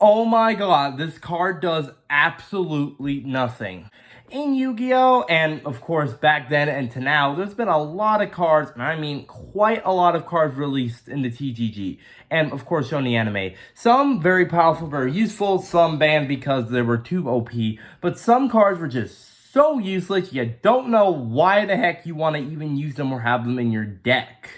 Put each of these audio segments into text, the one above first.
Oh my god, this card does absolutely nothing. In Yu-Gi-Oh! And of course back then and to now, there's been a lot of cards, and I mean quite a lot of cards released in the TGG. And of course shown in the anime. Some very powerful, very useful, some banned because they were too OP, but some cards were just so useless you don't know why the heck you want to even use them or have them in your deck.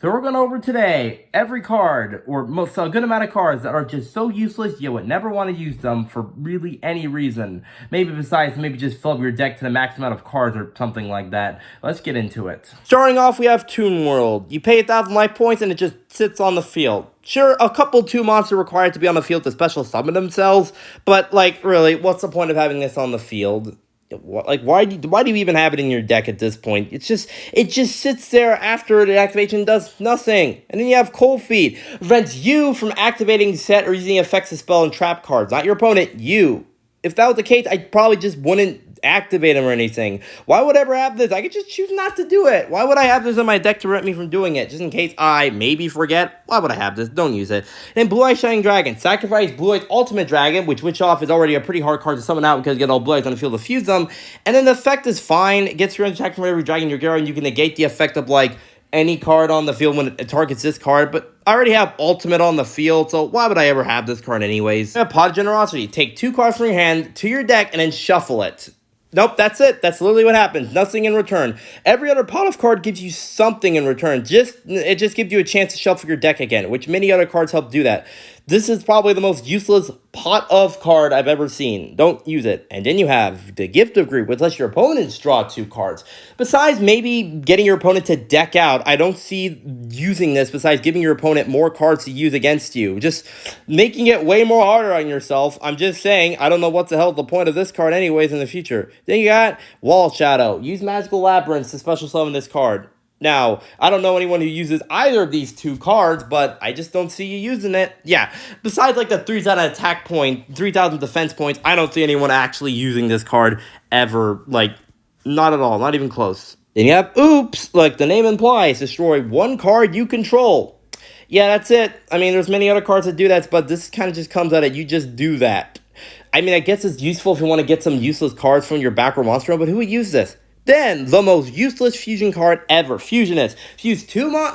So we're going over today every card, or a good amount of cards that are just so useless you would never want to use them for really any reason. Maybe besides maybe just fill up your deck to the max amount of cards or something like that. Let's get into it. Starting off, we have Toon World. You pay 1,000 life points and it just sits on the field. Sure, a couple 2 monsters required to be on the field to special summon themselves, but like really, what's the point of having this on the field? Like, why do you even have it in your deck at this point? It just sits there after the activation does nothing. And then you have Cold Feet. Prevents you from activating set or using effects of spell and trap cards. Not your opponent, you. If that was the case, I probably just wouldn't activate them or anything. Why would I ever have this? I could just choose not to do it. Why would I have this in my deck to prevent me from doing it? Just in case I maybe forget. Why would I have this? Don't use it. And Blue Eye Shining Dragon. Sacrifice Blue Eye's Ultimate Dragon, which off is already a pretty hard card to summon out because you get all Blue Eyes on the field to fuse them. And then the effect is fine. It gets your attack from every dragon you're and you can negate the effect of like any card on the field when it targets this card, but I already have Ultimate on the field, so why would I ever have this card anyways? Pot of Generosity. Take 2 cards from your hand to your deck and then shuffle it. Nope, that's it. That's literally what happens. Nothing in return. Every other pot of card gives you something in return. It just gives you a chance to shuffle your deck again, which many other cards help do that. This is probably the most useless pot of card I've ever seen. Don't use it. And then you have the Gift of Greed, which lets your opponents draw 2 cards. Besides maybe getting your opponent to deck out, I don't see using this besides giving your opponent more cards to use against you. Just making it way more harder on yourself. I'm just saying, I don't know what the hell the point of this card anyways in the future. Then you got Wall Shadow. Use Magical Labyrinths to special summon this card. Now, I don't know anyone who uses either of these 2 cards, but I just don't see you using it. Yeah, besides like the 3,000 attack point, 3,000 defense points, I don't see anyone actually using this card ever. Like, not at all, not even close. Then you have Oops, like the name implies, destroy 1 card you control. Yeah, that's it. I mean, there's many other cards that do that, but this kind of just comes out of you just do that. I mean, I guess it's useful if you want to get some useless cards from your back row monster, but who would use this? Then, the most useless fusion card ever, Fusionist. Fuse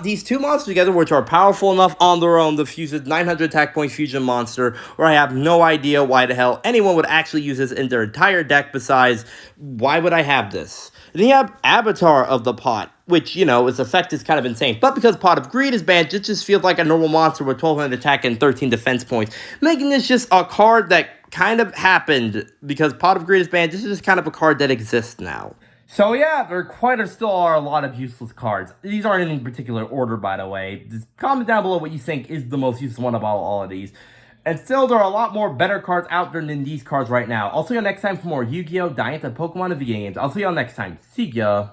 these two monsters together, which are powerful enough on their own to fuse a 900 attack point fusion monster, where I have no idea why the hell anyone would actually use this in their entire deck besides, why would I have this? Then you have Avatar of the Pot, which, you know, its effect is kind of insane. But because Pot of Greed is banned, it just feels like a normal monster with 1,200 attack and 13 defense points, making this just a card that kind of happened because Pot of Greed is banned. This is just kind of a card that exists now. So yeah, still are a lot of useless cards. These aren't in any particular order, by the way. Just comment down below what you think is the most useful one of all of these. And still, there are a lot more better cards out there than these cards right now. I'll see you next time for more Yu-Gi-Oh! Diet, Pokemon, and video games. I'll see y'all next time. See ya!